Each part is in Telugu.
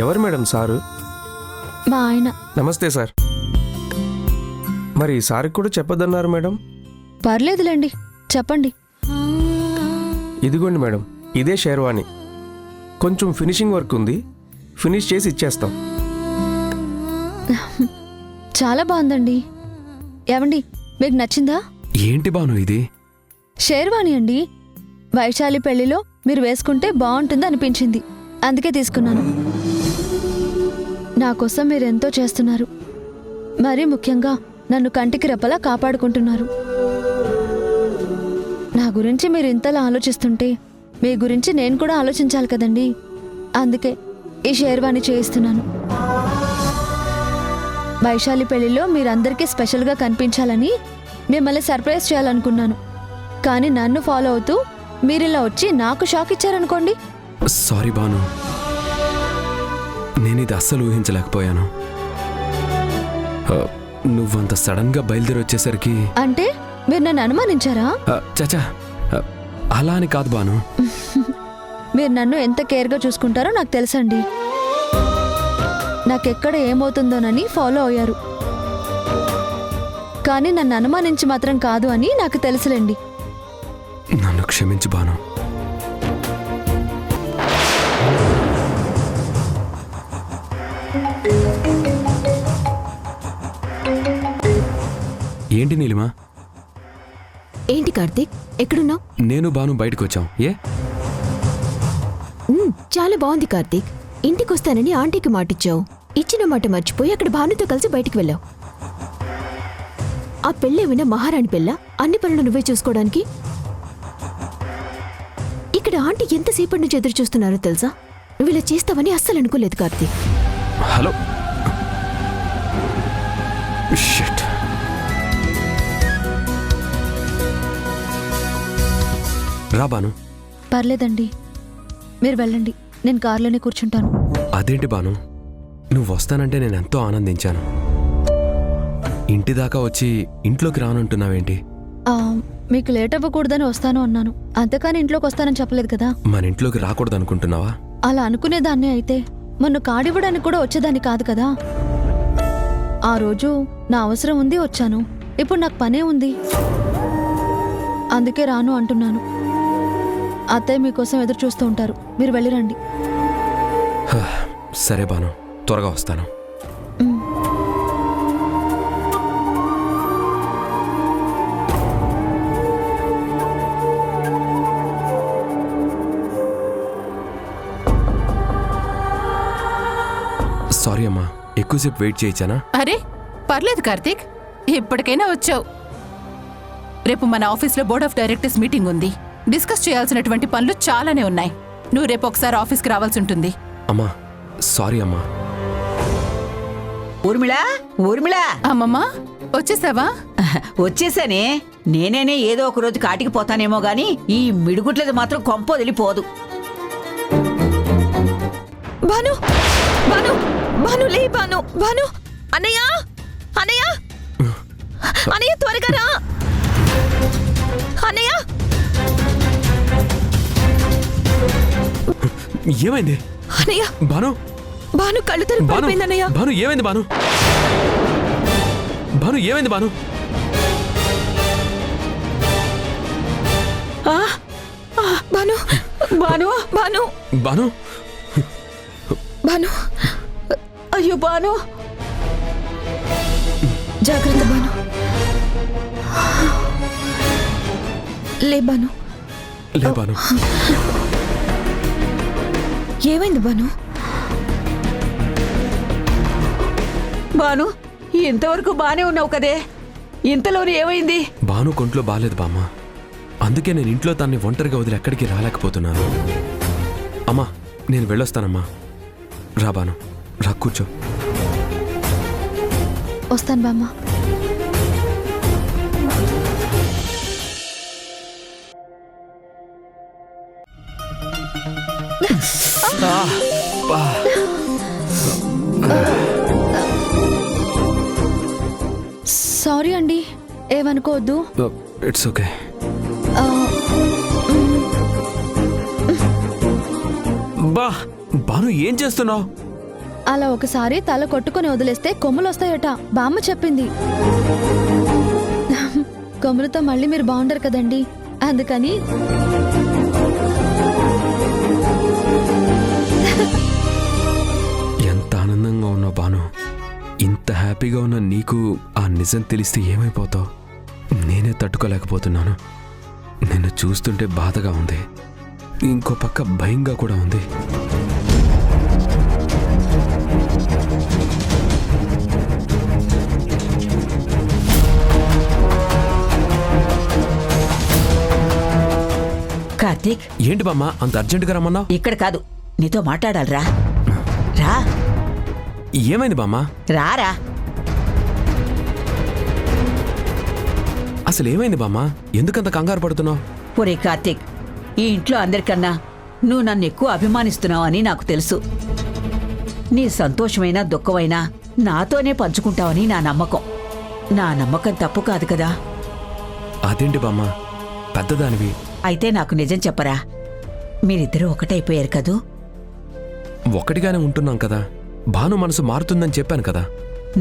ఎవరు మేడం సారు? మా ఆయన. నమస్తే సార్. మరి సార్కి కూడా చెప్పొద్దన్నారు మేడం. పర్లేదులేండి, చెప్పండి. ఇదిగోండి మేడం, ఇదే షేర్వాణి. కొంచెం ఫినిషింగ్ వర్క్ ఉంది, ఫినిష్ చేసి ఇచ్చేస్తాం. చాలా బాగుందండి. ఏమండి, మీకు నచ్చిందా? ఏంటి బాను ఇది? షేర్వాణి అండి. వైశాలి పెళ్లిలో మీరు వేసుకుంటే బాగుంటుంది అనిపించింది, అందుకే తీసుకున్నాను. నా కోసం మీరెంతో చేస్తున్నారు. మరీ ముఖ్యంగా నన్ను కంటికి రెప్పలా కాపాడుకుంటున్నారు. నా గురించి మీరు ఇంతలా ఆలోచిస్తుంటే మీ గురించి నేను కూడా ఆలోచించాలి కదండి. అందుకే ఈ షేర్వాణి చేయిస్తున్నాను. వైశాలి పెళ్లిలో మీరందరికీ స్పెషల్గా కనిపించాలని మిమ్మల్ని సర్ప్రైజ్ చేయాలనుకున్నాను. కానీ నన్ను ఫాలో అవుతూ మీరిలా వచ్చి నాకు షాక్ ఇచ్చారనుకోండి. సారీ బాను, నేను ఇది అస్సలు ఊహించలేకపోయాను. నువ్వంత సడన్ గా బయలుదేరి వచ్చేసరికి. అంటే మీరు నన్ను అనుమానించారా? చచా, అలా అని కాదు బాను. మీరు నన్ను ఎంత కేర్గా చూసుకుంటారో నాకు తెలుసండి. నాకెక్కడ ఏమవుతుందోనని ఫాలో అయ్యారు. కానీ నన్ను అనుమానించి మాత్రం కాదు అని నాకు తెలుసులేండి. నన్ను క్షమించు బాను. ఏంటి నీలిమా? ఏంటి కార్తీక్, ఎక్కడున్నావు? నేను బాను బయటకు వచ్చాం. ఏ? చాలా బాగుంది కార్తీక్. ఇంటికొస్తానని ఆంటీకి మాటిచ్చావు. ఇచ్చిన మాట మర్చిపోయి అక్కడ భానుతో కలిసి బయటికి వెళ్ళావు. ఆ పెళ్ళేమైనా మహారాణి పెళ్ళ? అన్ని పనులు నువ్వే చూసుకోవడానికి. ఇక్కడ ఆంటీ ఎంతసేపటి నుంచి ఎదురు చూస్తున్నారో తెలుసా? నువ్వు ఇలా చేస్తావని అస్సలు అనుకోలేదు కార్తీక్. హలో. షిట్. రా బాను. పర్లేదండి, మీరు వెళ్ళండి, నేను కారులోనే కూర్చుంటాను. అదేంటి బాను, నువ్వు వస్తానంటే నేను ఎంతో ఆనందించాను. ఇంటి దాకా వచ్చి ఇంట్లోకి రానంటున్నావేంటి? మీకు లేట్ అవ్వకూడదని వస్తాను అన్నాను, అంతకాని ఇంట్లోకి వస్తానని చెప్పలేదు కదా. మన ఇంట్లోకి రాకూడదు అనుకుంటున్నావా? అలా అనుకునేదాన్నే అయితే మొన్న కాడివ్వడానికి కూడా వచ్చేదాన్ని కాదు కదా. ఆ రోజు నా అవసరం ఉంది, వచ్చాను. ఇప్పుడు నాకు పనే ఉంది, అందుకే రాను అంటున్నాను. అత్తయ్య మీకోసం ఎదురు చూస్తూ ఉంటారు, మీరు వెళ్ళిరండి. సరే బాను, త్వరగా వస్తాను. సారీ అమ్మా, ఎక్కువసేపు వెయిట్ చేయించానా? అరే పర్లేదు కార్తీక్, ఇప్పటికైనా వచ్చావు. రేపు మన ఆఫీస్లో బోర్డ్ ఆఫ్ డైరెక్టర్స్ మీటింగ్ ఉంది. డిస్కస్ చేయాల్సినటువంటి పనులు చాలానే ఉన్నాయి. నువ్వు రేపు ఒకసారి ఆఫీస్కి రావాల్సి ఉంటుంది. అమ్మా సారీ అమ్మా. ఊర్మిళా, ఊర్మిళా. అమ్మమ్మా వచ్చేసావా? వచ్చేసానే. నేనేనే ఏదో ఒక రోజు కాటికి పోతానేమో గాని ఈ మిడుగుట్లది మాత్రం కొంప వదిలిపోదు. భాను, భాను, భాను లే, భాను, భాను. అన్నయ్య, అన్నయ్య, అన్నయ్య త్వరగా రా. అన్నయ్య. ఏమైంది? అన్నయ్య. భాను, భాను కళ్ళు తెరిపి పడిపోయింది అన్నయ్య. భాను ఏమైంది? భాను, భాను ఏమైంది? భాను, భాను, భాను, భాను, భాను, భాను. అయ్యో బాను, జాగ్రత్త భాను. లే భాను. లే భాను. ఏమైంది భాను? బాను ఇంతవరకు బానే ఉన్నావు కదే, ఇంతలోనే ఏమైంది? భాను కొంట్లో బాలేదు బామ్మ, అందుకే నేను ఇంట్లో తన్ని ఒంటరిగా వదిలి ఎక్కడికి రాలేకపోతున్నాను. అమ్మా నేను వెళ్ళొస్తానమ్మా. రా బాను, రా కూర్చో. వస్తాను బామ్మ. సారీ అండి. ఏమనుకోవద్దు. It's okay. ఆ, బా బాను ఏం చేస్తున్నావు? అలా ఒకసారి తల కొట్టుకుని వదిలేస్తే కొమ్ములు వస్తాయట, బామ్మ చెప్పింది. కొమ్ములతో మళ్ళీ మీరు బాగుండరు కదండి, అందుకని. ఎంత ఆనందంగా ఉన్నావు బాను. ఇంత హ్యాపీగా ఉన్న నీకు ఆ నిజం తెలిస్తే ఏమైపోతావు? నేనే తట్టుకోలేకపోతున్నాను. నిన్ను చూస్తుంటే బాధగా ఉంది, ఇంకో పక్క భయంగా కూడా ఉంది. కార్తీక్, ఏంటి బామ్మ అంత అర్జెంటుగా రమ్మన్నావు? ఇక్కడ కాదు, నీతో మాట్లాడాలిరా. రా ఏమైంది బామ్మ? రారా. అసలు ఏమైంది బామ్మ? ఎందుకంత కంగారు పడుతున్నావు? ఒరే కార్తీక్, ఈ ఇంట్లో అందరికన్నా నువ్వు నన్ను ఎక్కువ అభిమానిస్తున్నావని నాకు తెలుసు. నీ సంతోషమైనా దుఃఖమైనా నాతోనే పంచుకుంటావని నా నమ్మకం. నా నమ్మకం తప్పు కాదు కదా. అదేంటి బామ్మ, పెద్దదానివి. అయితే నాకు నిజం చెప్పరా, మీరిద్దరూ ఒకటైపోయారు కదూ? ఒక్కటిగానే ఉంటున్నాం కదా. భాను మనసు మారుతుందని చెప్పాను కదా.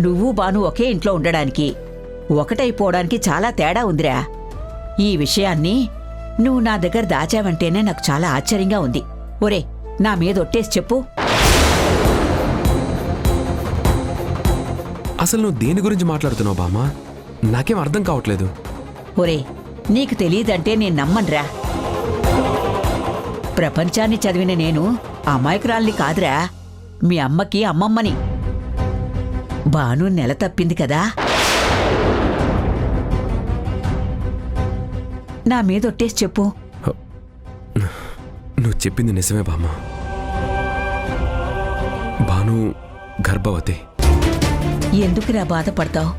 నువ్వు బాను ఒకే ఇంట్లో ఉండడానికి ఒకటైపోవడానికి చాలా తేడా ఉందిరా. ఈ విషయాన్ని నువ్వు నా దగ్గర దాచావంటేనే నాకు చాలా ఆశ్చర్యంగా ఉంది. ఒరే, నా మీద ఒట్టేసి చెప్పు. అసలు నువ్వు దేని గురించి మాట్లాడుతున్నావు బామ్మ? నాకేం అర్థం కావట్లేదు. ఒరే, నీకు తెలియదంటే నేను నమ్మన్రా. ప్రపంచాన్ని చదివిన నేను అమాయకురాల్ని కాదురా, మీ అమ్మకి అమ్మమ్మని. బాను నెల తప్పింది కదా. నా మీద ఒట్టేసి చెప్పు. నువ్వు చెప్పింది నిజమే బామ్మ. భాను గర్భవతి. ఎందుకురా బాధపడతావు?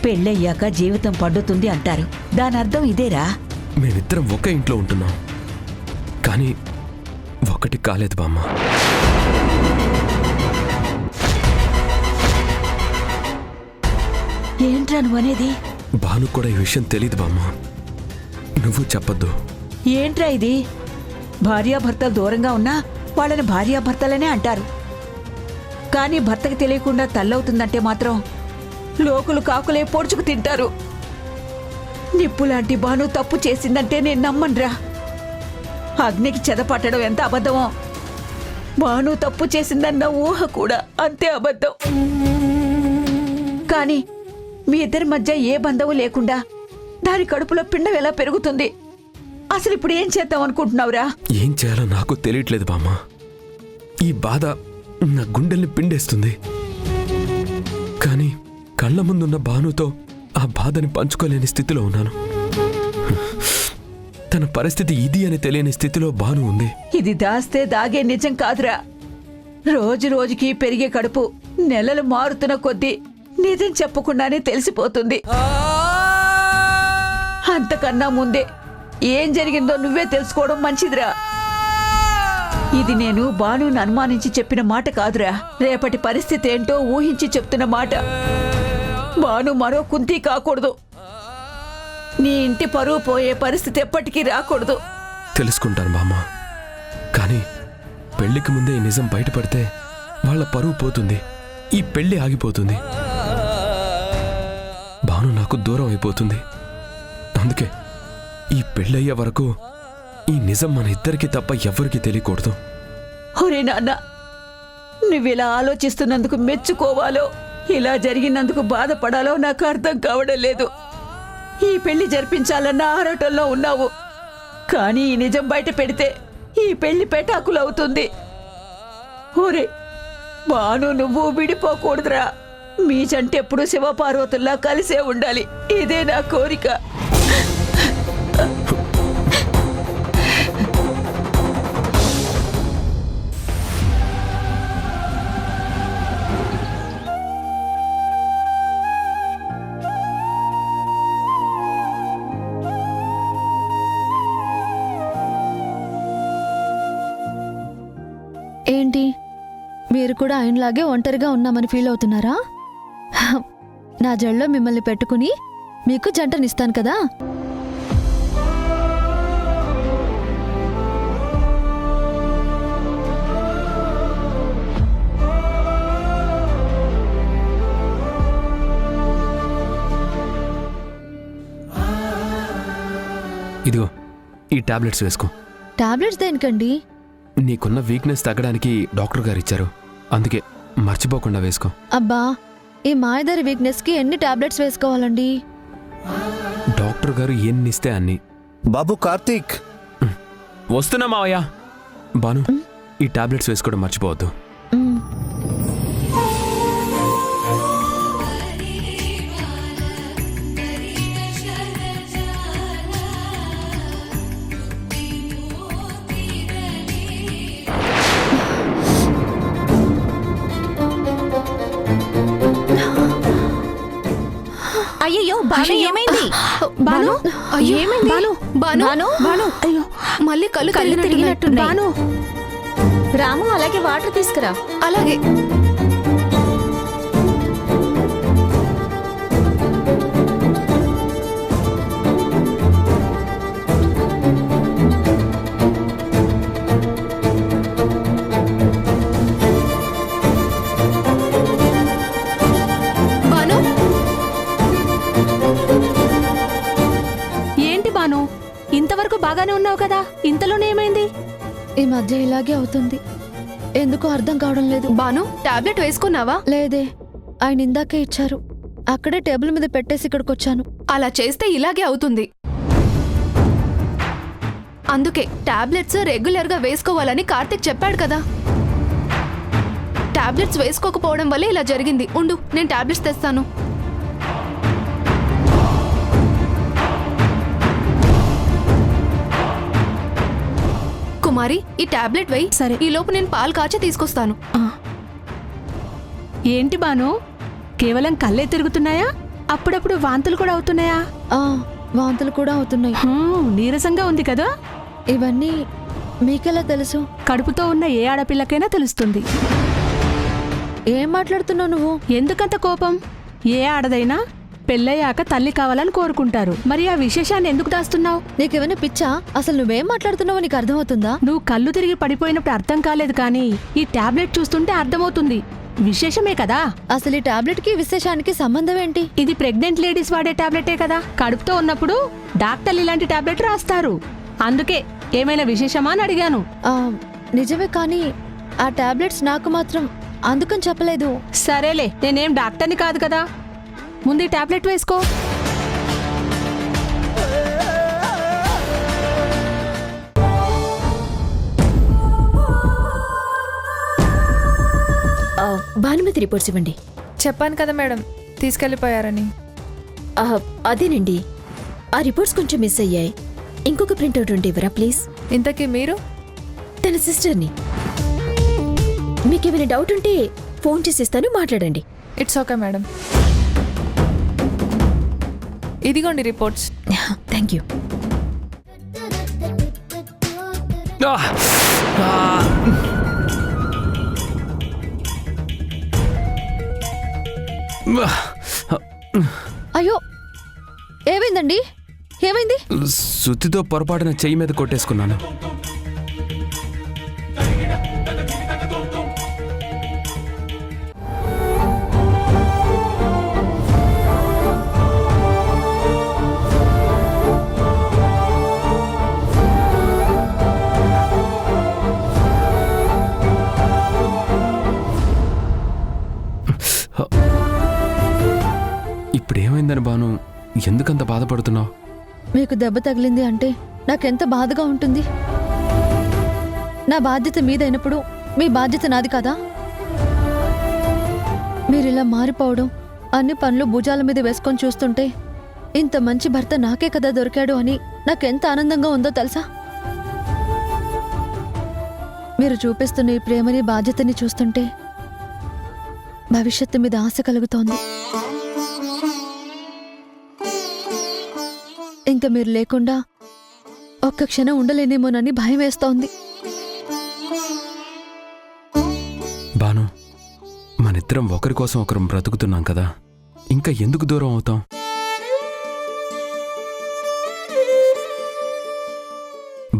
పెళ్ళయ్యాక జీవితం పండుతుంది అంటారు, దానర్థం ఇదేరా. మేమిద్దరం ఒకే ఇంట్లో ఉంటున్నాం, కానీ ఒకటి కాలేదు బామ్మ. ఏంట్రా నువ్వనేది? భాను కూడా ఈ విషయం తెలియదు బామ్మ. నువ్వు చెప్పొద్దు. ఏంట్రా ఇది? భార్యాభర్తలు దూరంగా ఉన్నా వాళ్ళని భార్యాభర్తలనే అంటారు, కానీ భర్తకి తెలియకుండా తల్లవుతుందంటే మాత్రం లోకులు కాకులే పొడుచుకు తింటారు. నిప్పులాంటి బాను తప్పు చేసిందంటే నేను నమ్మన్రా. అగ్నికి చెదపట్టడం ఎంత అబద్ధమో, బాను తప్పు చేసిందన్న ఊహ కూడా అంతే అబద్ధం. కానీ మీ ఇద్దరి మధ్య ఏ బంధము లేకుండా దాని కడుపులో పిండం ఎలా పెరుగుతుంది? అసలు ఇప్పుడు ఏం చేద్దాం అనుకుంటున్నావురా? ఏం చేయాలో నాకు తెలియట్లేదు బామ్మ. ఈ బాధ నా గుండెల్ని పిండేస్తుంది, కానీ కళ్ళ ముందున్న భానుతో ఆ బాధని పంచుకోలేని స్థితిలో ఉన్నాను. తన పరిస్థితి ఇది అని తెలియని స్థితిలో భాను ఉంది. ఇది దాస్తే దాగే నిజం కాదురా. రోజు రోజుకి పెరిగే కడుపు నెలలు మారుతున్న కొద్దీ నిజం చెప్పకుండానే తెలిసిపోతుంది. అంతకన్నా ముందే ఏం జరిగిందో నువ్వే తెలుసుకోవడం మంచిదిరా. ఇది నేను బానుని అనుమానించి చెప్పిన మాట కాదురా, రేపటి పరిస్థితి ఏంటో ఊహించి చెప్తున్న మాట. బాను మరో కుంతి కాకూడదు. నీ ఇంటి పరువు పోయే పరిస్థితి ఎప్పటికీ రాకూడదు. తెలుసుకుంటాను బామ్మ, కానీ పెళ్లికి ముందే ఈ నిజం బయటపడితే వాళ్ళ పరువు పోతుంది, ఈ పెళ్లి ఆగిపోతుంది, భాను నాకు దూరం అయిపోతుంది. అందుకే ఈ పెళ్ళయ్యే వరకు ఈ నిజం మన ఇద్దరికి తప్ప ఎవ్వరికీ తెలియకూడదు. ఒరే నాన్న, నువ్విలా ఆలోచిస్తున్నందుకు మెచ్చుకోవాలో ఇలా జరిగినందుకు బాధపడాలో నాకు అర్థం కావడం లేదు. ఈ పెళ్లి జరిపించాలన్న ఆరాటంలో ఉన్నావు, కానీ ఈ నిజం బయట పెడితే ఈ పెళ్లి పెటాకులవుతుంది. ఒరే బాను, నువ్వు విడిపోకూడదురా. మీ జంట ఎప్పుడు శివపార్వతుల్లా కలిసే ఉండాలి, ఇదే నా కోరిక. ఏంటి, మీరు కూడా ఆయనలాగే ఒంటరిగా ఉన్నామని ఫీల్ అవుతున్నారా? నా జల్లో మిమ్మల్ని పెట్టుకుని మీకు జంటనిస్తాను కదా. ఇదిగో ఈ టాబ్లెట్స్ వేసుకో. టాబ్లెట్స్ దేనికండి? నీకున్న వీక్నెస్ తగ్గడానికి డాక్టర్ గారు ఇచ్చారు, అందుకే మర్చిపోకుండా వేసుకో. అబ్బా, ఈ మాయదారి వీక్నెస్కి ఎన్ని టాబ్లెట్స్ వేసుకోవాలండి? డాక్టర్ గారు ఎన్ని ఇస్తే అన్ని. బాబు కార్తీక్, వస్తున్నా మావయ్య. బాను, ఈ టాబ్లెట్స్ వేసుకోవడం మర్చిపోవద్దు. మ్, అయ్యో బాను, ఏమైంది? బాను, ఏమైంది? బాను, బాను, బాను, అయ్యో మళ్ళీ కళ్ళు తిరిగినట్టున్నాయి. బాను, రాము అలాగే వాటర్ తీసుకురా. అలాగే. బాను, ఏంటి బాను, ఇంతవరకు బాగానే ఉన్నావు కదా, ఇంతలోనే ఏమైంది? ఈ మధ్య ఇలాగే అవుతుంది, ఎందుకో అర్థం కావడం లేదు. బాను, టాబ్లెట్ వేసుకున్నావా? లేదే, ఆయన ఇందాకే ఇచ్చారు. అక్కడే టేబుల్ మీద పెట్టేసి ఇక్కడికి వచ్చాను. అలా చేస్తే ఇలాగే అవుతుంది. అందుకే టాబ్లెట్స్ రెగ్యులర్ గా వేసుకోవాలని కార్తిక్ చెప్పాడు కదా. టాబ్లెట్స్ వేసుకోకపోవడం వల్లే ఇలా జరిగింది. ఉండు, నేను టాబ్లెట్స్ తెస్తాను. కుమారి, ఈ టాబ్లెట్ వెయ్యి. సరే. ఈ లోపు నేను పాలు కాచి తీసుకొస్తాను. ఏంటి బాను, కేవలం కళ్ళే తిరుగుతున్నాయా? అప్పుడప్పుడు వాంతులు కూడా అవుతున్నాయా? ఆ, వాంతులు కూడా అవుతున్నాయి. నీరసంగా ఉంది కదా. ఇవన్నీ మీకెలా తెలుసు? కడుపుతో ఉన్న ఏ ఆడపిల్లకైనా తెలుస్తుంది. ఏం మాట్లాడుతున్నావు నువ్వు? ఎందుకంత కోపం? ఏ ఆడదైనా పెళ్ళయ్యాక తల్లి కావాలని కోరుకుంటారు. మరి ఆ విశేషాన్ని ఎందుకు దాస్తున్నావు? నీకేమైనా పిచ్చా? అసలు నువ్వేం మాట్లాడుతున్నావో నీకు అర్థమవుతుందా? నువ్వు కళ్ళు తిరిగి పడిపోయినప్పుడు అర్థం కాలేదు, కానీ ఈ టాబ్లెట్ చూస్తుంటే అర్థమవుతుంది. విశేషమే కదా. అసలు ఈ టాబ్లెట్ కి విశేషానికి సంబంధం ఏంటి? ఇది ప్రెగ్నెంట్ లేడీస్ వాడే టాబ్లెటే కదా. కడుపుతో ఉన్నప్పుడు డాక్టర్లు ఇలాంటి టాబ్లెట్ రాస్తారు. అందుకే ఏమైనా విశేషమా అని అడిగాను. ఆ, నిజమే, కానీ ఆ టాబ్లెట్స్ నాకు మాత్రం అందుకని చెప్పలేదు. సరేలే, నేనేం డాక్టర్ని కాదు కదా. ముందు ఈ టాబ్లెట్ వేసుకో. భానుమతి రిపోర్ట్స్ ఇవ్వండి. చెప్పాను కదా మేడం, తీసుకెళ్ళిపోయారని. అదేనండి, ఆ రిపోర్ట్స్ కొంచెం మిస్ అయ్యాయి. ఇంకొక ప్రింట్అవుట్ ఉంటే ఇవ్వరా ప్లీజ్? ఇంతకీ మీరు? తన సిస్టర్ని. మీకేమైనా డౌట్ ఉంటే ఫోన్ చేసి ఇస్తాను, మాట్లాడండి. It's okay madam. ఇదిగోండి రిపోర్ట్స్. Thank you. అయ్యో, ఏమైందండి? ఏమైంది? సుత్తితో పొరపాటున చెయ్యి మీద కొట్టేసుకున్నాను. ఇప్పుడేమైందని బాను, ఎందుకంత బాధపడుతున్నావు? మీకు దెబ్బ తగిలింది అంటే నాకెంత బాధగా ఉంటుంది. నా బాధ్యత మీదైనప్పుడు మీ బాధ్యత నాది కదా. మీరిలా మారిపోవడం, అన్ని పనులు భుజాల మీద వేసుకొని చూస్తుంటే ఇంత మంచి భర్త నాకే కదా దొరికాడు అని నాకెంత ఆనందంగా ఉందో తెలుసా? మీరు చూపిస్తున్న ఈ ప్రేమని, బాధ్యతని చూస్తుంటే భవిష్యత్తు మీద ఆశ కలుగుతోంది. ఇంకా మీరు లేకుండా ఒక్క క్షణం ఉండలేనేమోనని భయం వేస్తోంది. బాను, మనిద్దరం ఒకరి కోసం ఒకరం బ్రతుకుతున్నాం కదా, ఇంకా ఎందుకు దూరం అవుతాం?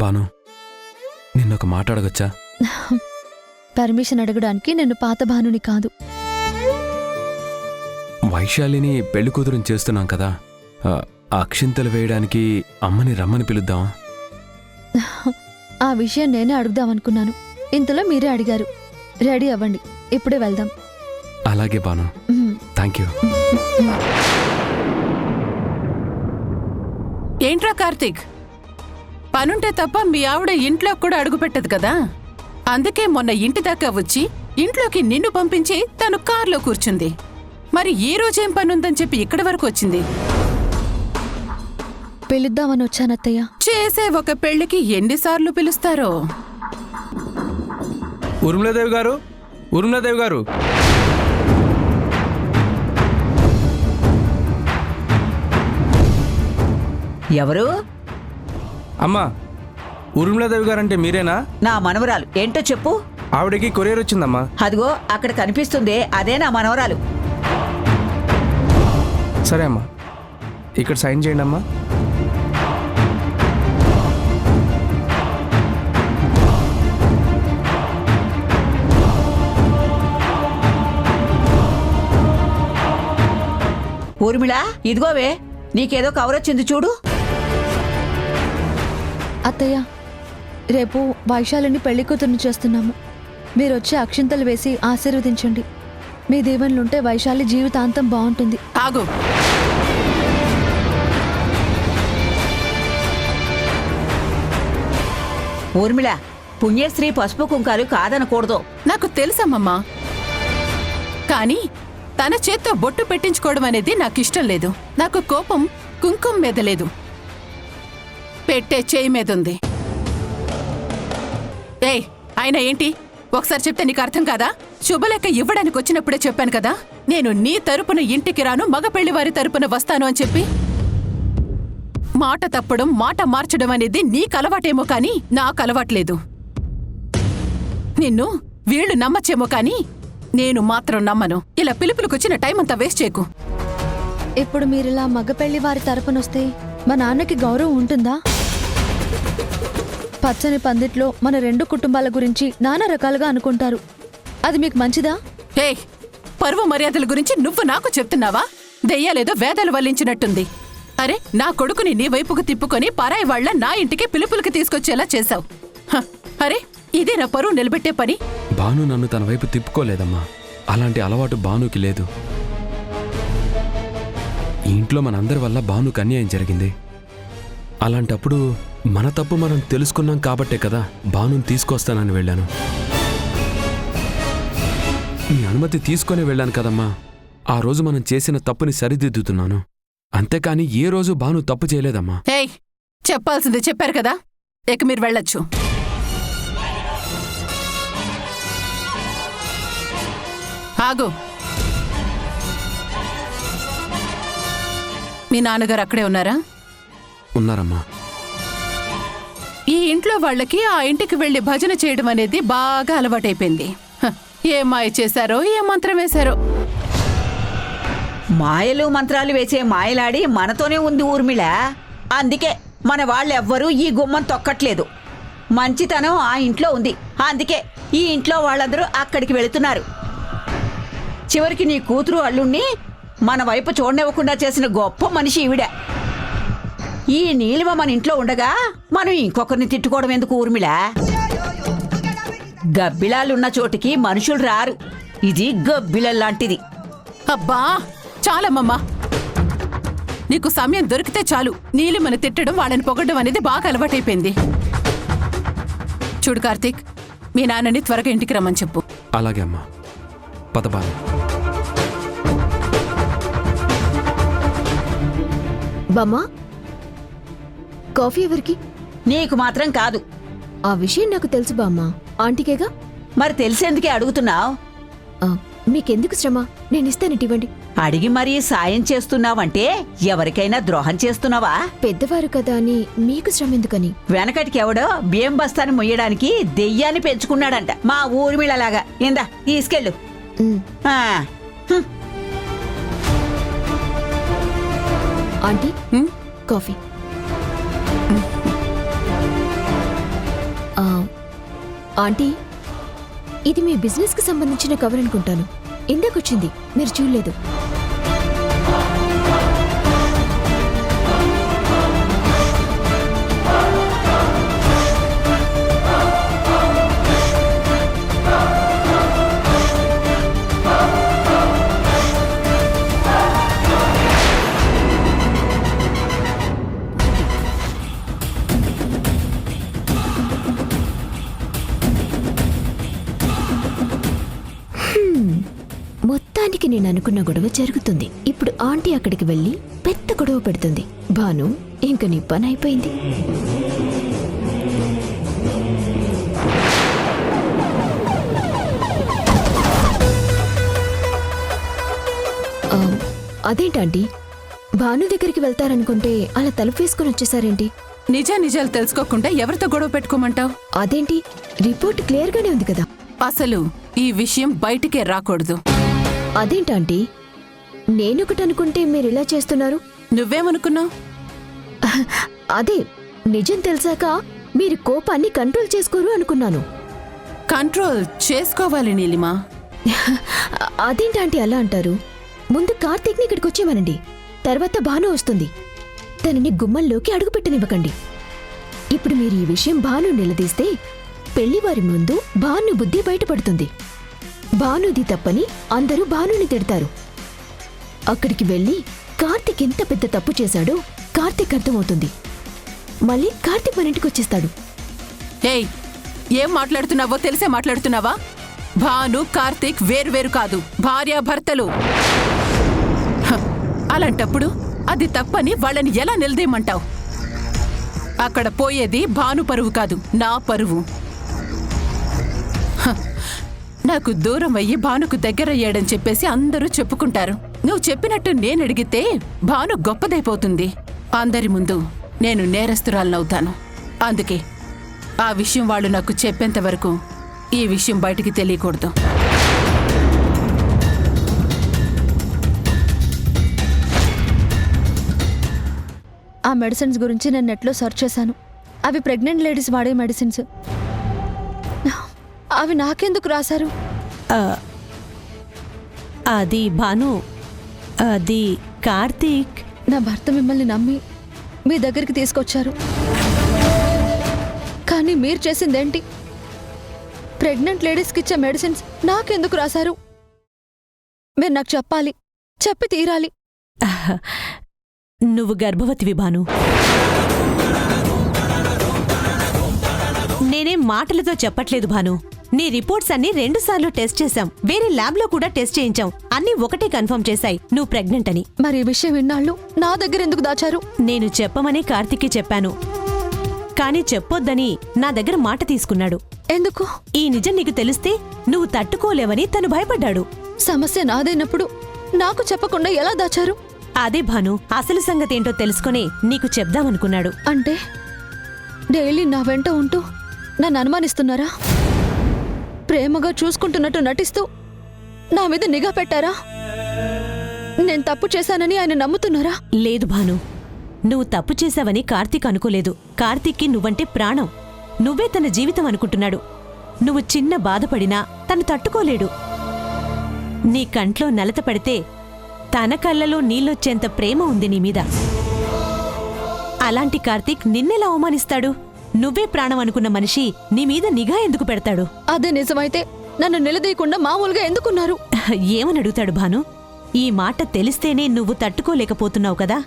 బాను నిన్నొక మాట అడగొచ్చా? పర్మిషన్ అడగడానికి నేను పాత భానుని కాదు. వైశాలిని పెళ్లి కూతురుని చేస్తున్నాం కదా, అక్షింతలు వేయడానికి అమ్మని రమ్మని పిలుద్దాం. ఆ విషయం నేనే అడుగుదామనుకున్నాను, ఇంతలో మీరే అడిగారు. రెడీ అవ్వండి, ఇప్పుడే వెళ్దాం. అలాగే బాను, థ్యాంక్ యూ. ఏంట్రా కార్తీక్, పనుంటే తప్ప మీ ఆవిడ ఇంట్లో కూడా అడుగు పెట్టదు కదా. అందుకే మొన్న ఇంటి దాకా వచ్చి ఇంట్లోకి నిన్ను పంపించి తను కారులో కూర్చుంది. మరి ఈ రోజేం పనుందని చెప్పి ఇక్కడి వరకు వచ్చింది? పిలుద్దామని వచ్చానత్తయ్య. చేసే ఒక పెళ్లికి ఎన్నిసార్లు పిలుస్తారో. ఊర్మిళాదేవి గారు, ఊర్మిళాదేవి గారు. ఎవరు? అమ్మా, ఊర్మిళాదేవి గారు అంటే మీరేనా? నా మనవరాలు. ఏంటో చెప్పు. ఆవిడకి కొరియర్ వచ్చిందమ్మా. అదిగో అక్కడ కనిపిస్తుందే, అదే నా మనవరాలు. సరే అమ్మా, ఇక్కడ సైన్ చేయండి అమ్మా. ఊర్మిళ, ఇదిగోవే నీకేదో కవర్ వచ్చింది చూడు. అత్తయ్య, రేపు వైశాలిని పెళ్లి కూతుర్ని చేస్తున్నాము. మీరొచ్చి అక్షింతలు వేసి ఆశీర్వదించండి. మీ దీవెనలుంటే వైశాలి జీవితాంతం బాగుంటుంది. ఆగు. ఊర్మిళ, పుణ్యశ్రీ పసుపు కుంకాలు కాదనకూడదు. నాకు తెలుసమ్మమ్మా, కానీ తన చేత్తో బొట్టు పెట్టించుకోవడం అనేది నాకిష్టం లేదు. నాకు కోపం కుంకుమ మీద లేదు, పెట్టే చేయి మీదుంది. ఏయ్, అయినా ఏంటి? ఒకసారి చెప్తే నీకు అర్థం కాదా? శుభలేఖ ఇవ్వడానికి వచ్చినప్పుడే చెప్పాను కదా, నేను నీ తరపున ఇంటికి రాను, మగ పెళ్లివారి తరపున వస్తాను అని చెప్పి. మాట తప్పడం, మాట మార్చడం అనేది నీకు అలవాటేమో కానీ నాకు అలవాట్లేదు. నిన్ను వీళ్ళు నమ్మచ్చేమో కానీ నేను మాత్రం నమ్మను. ఇలా పిలుపులకొచ్చిన టైం అంతా వేస్ట్ చేయకు. ఇప్పుడు మీరిలా మగ పెళ్లి వారి తరపునొస్తే మా నాన్నకి గౌరవం ఉంటుందా? పచ్చని పందిట్లో మన రెండు కుటుంబాల గురించి నానా రకాలుగా అనుకుంటారు. అది మీకు మంచిదా? హే, పరువు మర్యాదల గురించి నువ్వు నాకు చెప్తున్నావా? దెయ్యాలేదో వేదాలు వల్లించినట్టుంది. అరే, నా కొడుకుని నీ వైపుకు తిప్పుకొని పరాయి వాళ్ల నా ఇంటికి పిలుపులకి తీసుకొచ్చేలా చేశావు. అరే, ఇదే నా పరువు నిలబెట్టే పని. బాను నన్ను తన వైపు తిప్పుకోలేదమ్మా. అలాంటి అలవాటు బానుకి లేదు. ఈ ఇంట్లో మనందరి వల్ల బానుకి అన్యాయం జరిగింది. అలాంటప్పుడు మన తప్పు మనం తెలుసుకున్నాం కాబట్టే కదా బానుని తీసుకొస్తానని వెళ్ళాను. మీ అనుమతి తీసుకొని వెళ్ళాను కదమ్మా. ఆ రోజు మనం చేసిన తప్పుని సరిదిద్దుతున్నాను, అంతేకాని ఏ రోజు బాను తప్పు చేయలేదమ్మా. ఏయ్, చెప్పాల్సింది చెప్పారు కదా, ఇక మీరు వెళ్ళొచ్చు. ఆగు. మీ నాన్నగారు అక్కడే ఉన్నారా? ఉన్నారమ్మా. ఈ ఇంట్లో వాళ్ళకి ఆ ఇంటికి వెళ్లి భజన చేయడం అనేది బాగా అలవాటైపోయింది. ఏ మాయ చేశారో, ఏ మంత్రం వేశారో. మాయలు మంత్రాలు వేసే మాయలాడి మనతోనే ఉంది ఊర్మిళ. అందుకే మన వాళ్ళెవ్వరూ ఈ గుమ్మం తొక్కట్లేదు. మంచితనం ఆ ఇంట్లో ఉంది. అందుకే ఈ ఇంట్లో వాళ్ళందరూ అక్కడికి వెళుతున్నారు. చివరికి నీ కూతురు అల్లుణ్ణి మన వైపు చూడనివ్వకుండా చేసిన గొప్ప మనిషి ఈవిడ. ఈ నీలిమ మన ఇంట్లో ఉండగా మనం ఇంకొకరిని తిట్టుకోవడం ఎందుకు ఊర్మిళ? గబ్బిలాలున్న చోటికి మనుషులు రారు. ఇది గబ్బిలలాంటిది. అబ్బా, చాలమ్మమ్మా. నీకు సమయం దొరికితే చాలు నీలిమని తిట్టడం, వాళ్ళని పొగడ్డం అనేది బాగా అలవాటైపోయింది. చూడు కార్తీక్, మీ నాన్నని త్వరగా ఇంటికి రమ్మని చెప్పు. అలాగే అమ్మా, పద బాను. బామ్మా, కాఫీ ఎవరికి? నీకు మాత్రం కాదు. ఆ విషయం నాకు తెలుసు బామ్మా, ఆంటీకేగా. మరి తెలిసేందుకే అడుగుతున్నావు? మీకెందుకు శ్రమ, నేను ఇస్తానివ్వండి. అడిగి మరీ సాయం చేస్తున్నావంటే ఎవరికైనా ద్రోహం చేస్తున్నావా? పెద్దవారు కదా అని మీకు శ్రమ ఎందుకని? వెనకటికి ఎవడో బియ్యం బస్తాన్ని మొయ్యడానికి దెయ్యాన్ని పెంచుకున్నాడంట, మా ఊర్మిళలాగా. ఇందా తీసుకెళ్ళు. ఆ, ఆంటీ, కాఫీ. ఆంటీ ఇది మీ బిజినెస్కి సంబంధించిన కవర్ అనుకుంటాను. ఇందాకొచ్చింది, మీరు చూడలేదు. మొత్తానికి నేను అనుకున్న గొడవ జరుగుతుంది. ఇప్పుడు ఆంటీ అక్కడికి వెళ్ళి పెద్ద గొడవ పెడుతుంది. భాను, ఇంక నీ పని అయిపోయింది. అదేంటంటీ, భాను దగ్గరికి వెళ్తారనుకుంటే అలా తలుపు వేసుకుని వచ్చేసారేంటి? నిజాలు తెలుసుకోకుండా ఎవరితో గొడవ పెట్టుకోమంటావు? అదేంటి, రిపోర్ట్ క్లియర్గానే ఉంది కదా. అసలు ఈ విషయం బయటికే రాకూడదు. అదేంటంటీ, నేనొకటి అనుకుంటే మీరు ఇలా చేస్తున్నారు? నువ్వేమనుకున్నావు? అదే, నిజం తెలిసాక మీరు కోపాన్ని కంట్రోల్ చేసుకోరు అనుకున్నాను. కంట్రోల్ చేసుకోవాలి నీలిమా. అదేంటంటీ అలా అంటారు? ముందు కార్తీక్ని ఇక్కడికి వచ్చేమనండి, తర్వాత భాను వస్తుంది. తనని గుమ్మంలోకి అడుగుపెట్టనివ్వకండి. ఇప్పుడు మీరు ఈ విషయం భాను నిలదీస్తే పెళ్లివారి ముందు భాను బుద్ధి బయటపడుతుంది. భానుది తప్పని అందరూ భానుని తిడతారు. అక్కడికి వెళ్ళి కార్తీక్ ఎంత పెద్ద తప్పు చేశాడో కార్తీక్ అర్థమవుతుంది. మళ్ళీ కార్తీక్ మన ఇంటికి వచ్చేస్తాడు. ఏయ్, ఏం మాట్లాడుతున్నావో తెలిసే మాట్లాడుతున్నావా? భాను కార్తీక్ వేరువేరు కాదు, భార్యాభర్తలు. అలాంటప్పుడు అది తప్పని వాళ్ళని ఎలా నిలదీయమంటావు? అక్కడ పోయేది భాను పరువు కాదు, నా పరువు. నాకు దూరం అయ్యి భానుకు దగ్గరయ్యాడని చెప్పేసి అందరూ చెప్పుకుంటారు. నువ్వు చెప్పినట్టు నేనడిగితే భాను గొప్పదైపోతుంది. అందరి ముందు నేను నేరస్తురాలనవుతాను. అందుకే ఆ విషయం వాళ్ళు నాకు చెప్పేంత వరకు ఈ విషయం బయటికి తెలియకూడదు. ఆ మెడిసిన్స్ గురించి నేను నెట్లో సెర్చ్ చేశాను. అవి ప్రెగ్నెంట్ లేడీస్ వాడే మెడిసిన్స్. అవి నాకెందుకు రాశారు? అది భాను, అది కార్తీక్. నా భర్త మిమ్మల్ని నమ్మి మీ దగ్గరికి తీసుకొచ్చారు. కానీ మీరు చేసిందేంటి? ప్రెగ్నెంట్ లేడీస్కి ఇచ్చే మెడిసిన్స్ నాకెందుకు రాశారు? మీరు నాకు చెప్పాలి, చెప్పి తీరాలి. నువ్వు గర్భవతివి భాను. నేనేం మాటలతో చెప్పట్లేదు భాను. నీ రిపోర్ట్స్ అన్ని 2 సార్లు టెస్ట్ చేశాం. వేరే ల్యాబ్లో కూడా టెస్ట్ చేయించాం. అన్నీ ఒకటే కన్ఫర్మ్ చేశాయి నువ్వు ప్రెగ్నెంట్ అని. మరి ఈ విషయం విన్నాళ్ళు నా దగ్గర ఎందుకు దాచారు? నేను చెప్పమనే కార్తీక్కి చెప్పాను, కానీ చెప్పొద్దని నా దగ్గర మాట తీసుకున్నాడు. ఎందుకు? ఈ నిజం నీకు తెలిస్తే నువ్వు తట్టుకోలేవని తను భయపడ్డాడు. సమస్య నాదైనప్పుడు నాకు చెప్పకుండా ఎలా దాచారు? అదే భాను, అసలు సంగతేంటో తెలుసుకునే నీకు చెప్దామనుకున్నాడు. అంటే డైలీ నా వెంట ఉంటూ నన్ను అనుమానిస్తున్నారా? ప్రేమగా చూసుకుంటున్నట్టు నటిస్తూ నా మీద నిఘా పెట్టారా? నేను తప్పు చేశానని ఆయన నమ్ముతున్నారా? లేదు భాను, నువ్వు తప్పు చేశావని కార్తీక్ అనుకోలేదు. కార్తీక్కి నువ్వంటే ప్రాణం. నువ్వే తన జీవితం అనుకుంటున్నాడు. నువ్వు చిన్న బాధపడినా తను తట్టుకోలేడు. నీ కంట్లో నలత పడితే తన కళ్ళలో నీళ్ళొచ్చేంత ప్రేమ ఉంది నీ మీద. అలాంటి కార్తీక్ నిన్నెలా అవమానిస్తాడు? నువ్వే ప్రాణం అనుకున్న మనిషి నీ మీద నిఘా ఎందుకు పెడతాడు? అదే నిజమైతే నన్ను నిలదీయకుండా మామూలుగా ఎందుకున్నారు? ఏమని అడుగుతాడు భాను? ఈ మాట తెలిస్తేనే నువ్వు తట్టుకోలేకపోతున్నావు కదా.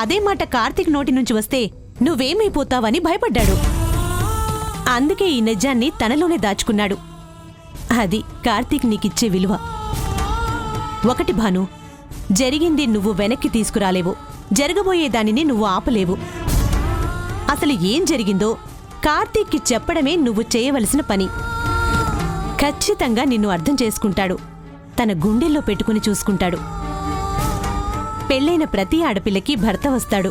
అదే మాట కార్తీక్ నోటి నుంచి వస్తే నువ్వేమైపోతావని భయపడ్డాడు. అందుకే ఈ నిజాన్ని తనలోనే దాచుకున్నాడు. అది కార్తీక్ నీకిచ్చే విలువ. ఒకటి భాను, జరిగింది నువ్వు వెనక్కి తీసుకురాలేవు, జరగబోయే దానిని నువ్వు ఆపలేవు. అసలు ఏం జరిగిందో కార్తీక్కి చెప్పడమే నువ్వు చేయవలసిన పని. ఖచ్చితంగా నిన్ను అర్థం చేసుకుంటాడు, తన గుండెల్లో పెట్టుకుని చూసుకుంటాడు. పెళ్ళైన ప్రతి ఆడపిల్లకి భర్త వస్తాడు.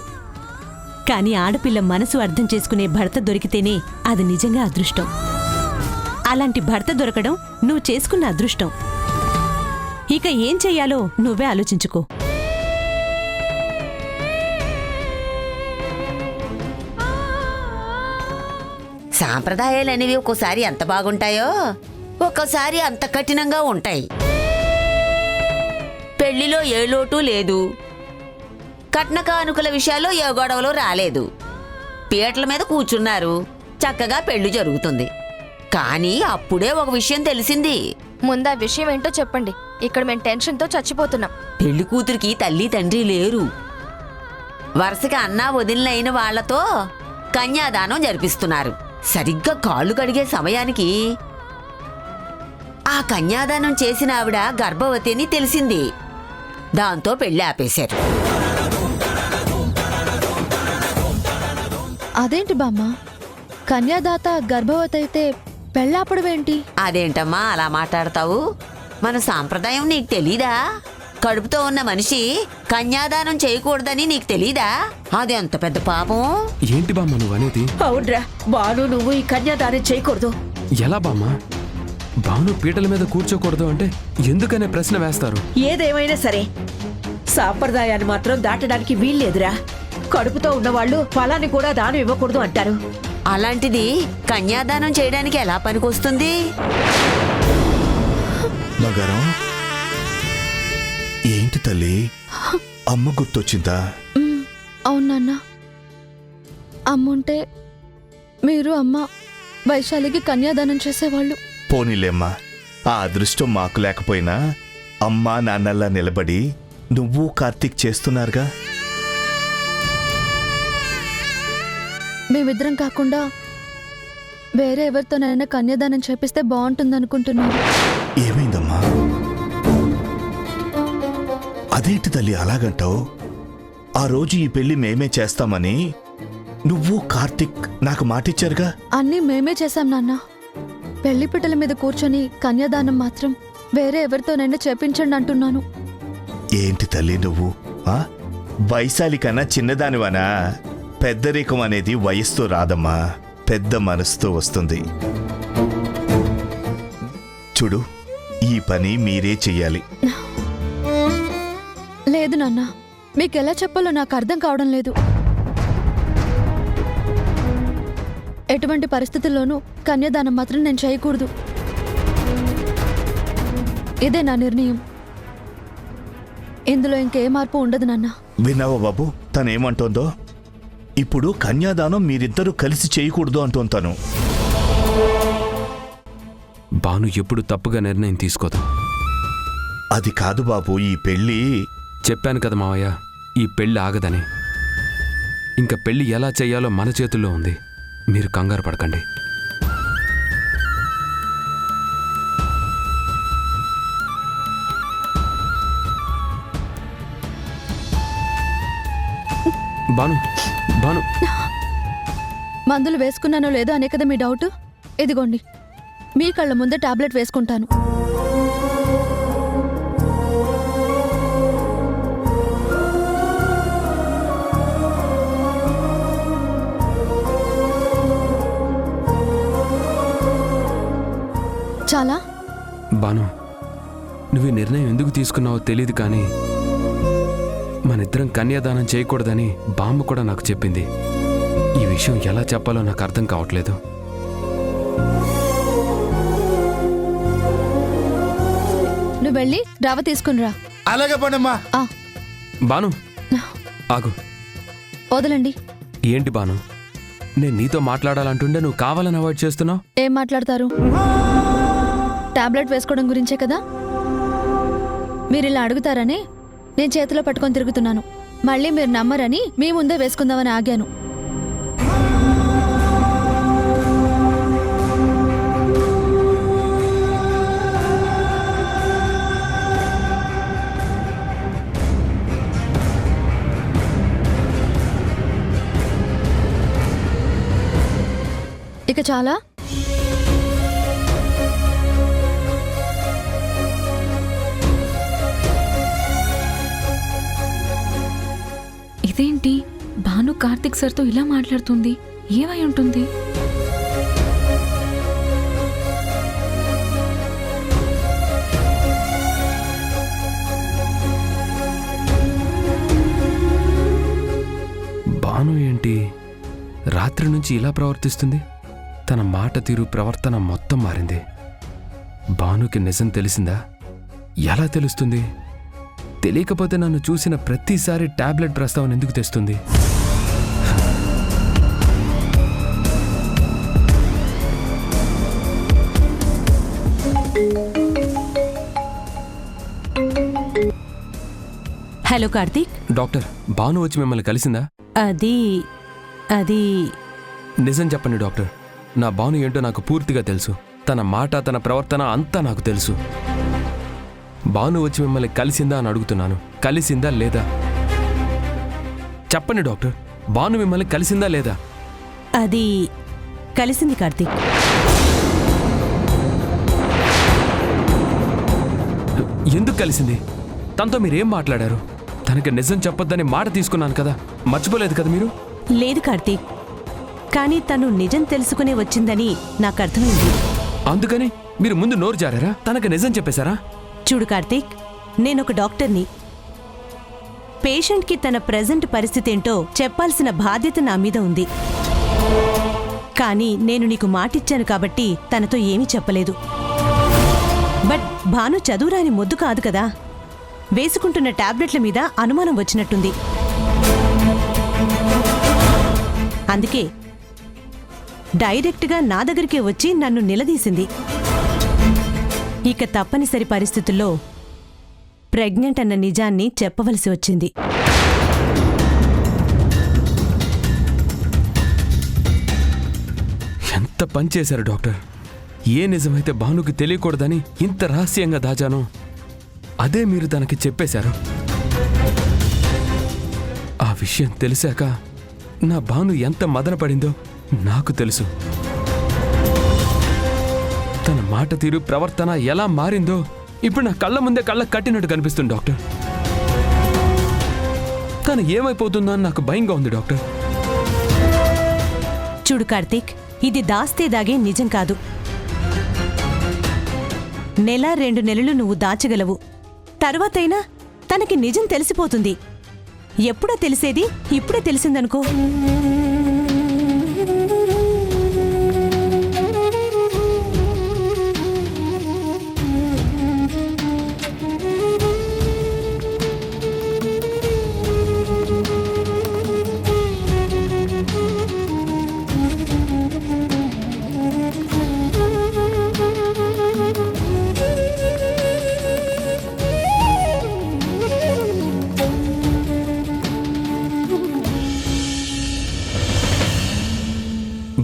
కాని ఆడపిల్ల మనసు అర్థం చేసుకునే భర్త దొరికితేనే అది నిజంగా అదృష్టం. అలాంటి భర్త దొరకడం నువ్వు చేసుకున్న అదృష్టం. ఇక ఏం చెయ్యాలో నువ్వే ఆలోచించుకో. సాంప్రదాయాలనేవి ఒక్కోసారి ఎంత బాగుంటాయో ఒక్కోసారి అంత కఠినంగా ఉంటాయి. పెళ్లిలో ఏ లోటు లేదు, కట్న కానుకల విషయాల్లో ఏ గొడవలు రాలేదు. పీటల మీద కూర్చున్నారు, చక్కగా పెళ్లి జరుగుతుంది. కానీ అప్పుడే ఒక విషయం తెలిసింది. ముందు ఆ విషయం ఏంటో చెప్పండి. ఇక్కడ మేము టెన్షన్తో చచ్చిపోతున్నాం. పెళ్లి కూతురికి తల్లి తండ్రి లేరు. వరుసగా అన్నా వదిలినైన వాళ్లతో కన్యాదానం జరిపిస్తున్నారు. సరిగ్గా కాళ్ళు కడిగే సమయానికి ఆ కన్యాదానం చేసిన ఆవిడ గర్భవతి అని తెలిసింది. దాంతో పెళ్లి ఆపేశారు. అదేంటి బామ్మ, కన్యాదాత గర్భవతి అయితే పెళ్ళాపడమేంటి? అదేంటమ్మా అలా మాట్లాడతావు? మన సాంప్రదాయం నీకు తెలీదా? కడుపుతో ఉన్న మనిషి కన్యాదానం చేయకూడదని నీకు తెలీదా? అది ఎంత పెద్ద పాపం. ఏంటి బామ్మ నువ్వు అనేది? అవునరా బాను, నువ్వు ఈ కన్యాదానం చేయకూడదు. ఎలా బామ్మ? భాను పీటల మీద కూర్చోకూడదు అంటే ఎందుకనే ప్రశ్న వేస్తారు? ఏదేమైనా సరే సాంప్రదాయాన్ని మాత్రం దాటడానికి వీల్లేదురా. కడుపుతో ఉన్నవాళ్లు ఫలాన్ని కూడా దానం ఇవ్వకూడదు అంటారు. అలాంటిది కన్యాదానం చేయడానికి ఎలా పనికొస్తుంది? బంగారం, ఏంటి తల్లి, అమ్మ గుర్తొచ్చిందా? అవును నాన్న, అమ్ముంటే మీరు అమ్మ వైశాలికి కన్యాదానం చేసేవాళ్ళు. పోనీలేమ్మా, ఆ అదృష్టం మాకు లేకపోయినా అమ్మా నాన్నల్లా నిలబడి నువ్వు కార్తీక్ చేస్తున్నారుగా. మేమిద్దరం కాకుండా వేరే ఎవరితోనైనా కన్యాదానం చేపిస్తే బాగుంటుందనుకుంటున్నాను. ఏమైందమ్మా? అదేంటి తల్లి అలాగంటావు? ఆ రోజు ఈ పెళ్లి మేమే చేస్తామని నువ్వు కార్తీక్ నాకు మాటిచ్చారుగా. అన్నీ మేమే చేశాం నాన్న. పెళ్లి పిట్టల మీద కూర్చొని కన్యాదానం మాత్రం వేరే ఎవరితోనైనా చేపించండి అంటున్నాను. ఏంటి తల్లి నువ్వు? వైశాలి కన్నా చిన్నదానివనా? పెద్దరికం అనేది వయస్సుతో రాదమ్మా, పెద్ద మనసుతో వస్తుంది. చూడు, ఈ పని మీరే చెయ్యాలి. లేదు నాన్న, మీకెలా చెప్పాలో నాకు అర్థం కావడం లేదు. ఎటువంటి పరిస్థితుల్లోనూ కన్యాదానం మాత్రం నేను చేయకూడదు. ఇదే నా నిర్ణయం. ఇందులో ఇంకే మార్పు ఉండదు నాన్న. విన్నావా బాబు తనేమంటోందో? ఇప్పుడు కన్యాదానం మీరిద్దరూ కలిసి చేయకూడదు అంటోంతాను. భాను ఎప్పుడు తప్పుగా నిర్ణయం తీసుకోదు. అది కాదు బాబు, ఈ పెళ్ళి. చెప్పాను కదా మావయ్య, ఈ పెళ్లి ఆగదని. ఇంకా పెళ్లి ఎలా చెయ్యాలో మన చేతుల్లో ఉంది. మీరు కంగారు పడకండి. భాను, భాను, మందులు వేసుకున్నానో లేదో అనే కదా మీ డౌట్. ఇదిగోండి, మీ కళ్ళ ముందే టాబ్లెట్ వేసుకుంటాను. చాలా భాను, నువ్వు ఈ నిర్ణయం ఎందుకు తీసుకున్నావో తెలియదు, కానీ మనిద్దరం కన్యాదానం చేయకూడదని బామ్మ కూడా నాకు చెప్పింది. ఈ విషయం ఎలా చెప్పాలో నాకు అర్థం కావట్లేదు. నువ్వు వెళ్ళి రవ తీసుకునిరా. అలాగే పనమ్మా. బాను, ఆగు. వదలండి. ఏంటి బాను, నేను నీతో మాట్లాడాలంటుండే నువ్వు కావాలని అవాయిడ్ చేస్తున్నావు? ఏం మాట్లాడతారు? టాబ్లెట్ వేసుకోవడం గురించే కదా. మీరు ఇలా అడుగుతారని నేను చేతిలో పట్టుకొని తిరుగుతున్నాను. మళ్ళీ మీరు నమ్మరని మీ ముందే వేసుకుందామని ఆగాను. ఇక చాలా. ఇదేంటి, భాను కార్తిక్ సార్తో ఇలా మాట్లాడుతుంది? ఏమై ఉంటుంది? భాను ఏంటి రాత్రి నుంచి ఇలా ప్రవర్తిస్తుంది? తన మాట తీరు ప్రవర్తన మొత్తం మారింది. భానుకి నిజం తెలిసిందా? ఎలా తెలుస్తుంది? తెలియకపోతే నన్ను చూసిన ప్రతిసారి టాబ్లెట్ ప్రస్తావన ఎందుకు తెస్తుంది? హలో కార్తీక్. డాక్టర్, భాను వచ్చి మిమ్మల్ని కలిసిందా? అది నిజం చెప్పండి డాక్టర్. నా భాను ఏంటో నాకు పూర్తిగా తెలుసు. తన మాట, తన ప్రవర్తన అంతా నాకు తెలుసు. భాను వచ్చి మిమ్మల్ని కలిసిందా అని అడుగుతున్నాను. కలిసిందా లేదా? చెప్పండి డాక్టర్, భాను మిమ్మల్ని కలిసిందా లేదా? అది కలిసింది కార్తీక్. ఎందుకు కలిసింది? తనతో మీరేం మాట్లాడారు? తనకి నిజం చెప్పొద్దని మాట తీసుకున్నాను కదా, మర్చిపోలేదు కదా మీరు? లేదు కార్తీక్, కానీ తను నిజం తెలుసుకునే వచ్చిందని నాకు అర్థమైంది. అందుకని మీరు ముందు నోరు జారారా? తనకి నిజం చెప్పేశారా? చూడు కార్తీక్, నేనొక డాక్టర్ని. పేషెంట్కి తన ప్రెజెంట్ పరిస్థితి ఏంటో చెప్పాల్సిన బాధ్యత నా మీద ఉంది. కానీ నేను నీకు మాటిచ్చాను కాబట్టి తనతో ఏమీ చెప్పలేదు. బట్ భాను చదువురాని మొద్దు కాదు కదా. వేసుకుంటున్న టాబ్లెట్ల మీద అనుమానం వచ్చినట్టుంది. అందుకే డైరెక్ట్గా నా దగ్గరికే వచ్చి నన్ను నిలదీసింది. ఇక తప్పనిసరి పరిస్థితుల్లో ప్రెగ్నెంట్ అన్న నిజాన్ని చెప్పవలసి వచ్చింది. ఎంత పని చేశారు డాక్టర్. ఏ నిజమైతే భానుకి తెలియకూడదని ఇంత రహస్యంగా దాచానో అదే మీరు తనకి చెప్పేశారు. ఆ విషయం తెలిసాక నా భాను ఎంత మదన పడిందో నాకు తెలుసు. తన మాట తీరు, ప్రవర్తన ఎలా మారిందో ఇప్పుడు నా కళ్ళ ముందే కళ్ళ కట్టినట్టు కనిపిస్తుంది డాక్టర్. కానీ ఏమైపోతుందో అని నాకు భయంగా ఉంది డాక్టర్. చూడు కార్తీక్, ఇది దాస్తే దాగే నిజం కాదు. 1-2 నెలలు నువ్వు దాచగలవు. తర్వాతైనా తనకి నిజం తెలిసిపోతుంది. ఎప్పుడో తెలిసేది ఇప్పుడే తెలిసిందనుకో.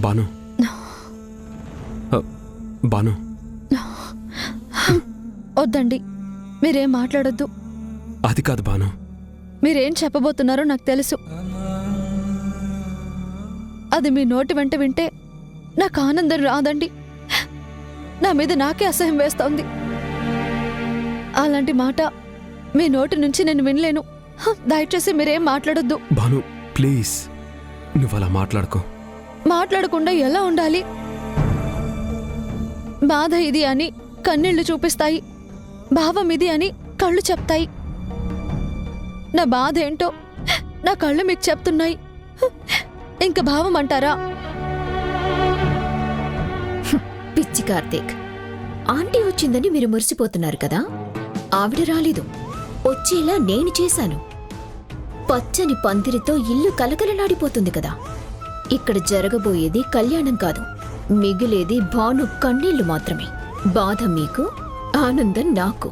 భాను, భాను, వద్దండి, మీరేం మాట్లాడొద్దు. అది కాదు భాను. మీరేం చెప్పబోతున్నారో నాకు తెలుసు. అది మీ నోటి వెంట వింటే నాకు ఆనందం రాదండి. నా మీద నాకే అసహ్యం వేస్తోంది. అలాంటి మాట మీ నోటి నుంచి నేను వినలేను. దయచేసి మీరేం మాట్లాడొద్దు. భాను ప్లీజ్, నువ్వు అలా మాట్లాడుకో. మాట్లాడకుండా ఎలా ఉండాలి? బాధ ఇది అని కన్నీళ్లు చూపిస్తాయి, భావం ఇది అని కళ్ళు చెప్తాయి. నా బాధ ఏంటో నా కళ్ళు మీకు చెప్తున్నాయి. ఇంక భావం అంటారా? పిచ్చి కార్తీక్, ఆంటీ వచ్చిందని మీరు మురిసిపోతున్నారు కదా. ఆవిడ రాలేదు, వచ్చేలా నేను చేశాను. పచ్చని పందిరితో ఇల్లు కలకలలాడిపోతుంది కదా. ఇక్కడ జరగబోయేది కళ్యాణం కాదు, మిగిలేది భాను కన్నీళ్లు మాత్రమే. బాధ మీకు, ఆనందం నాకు.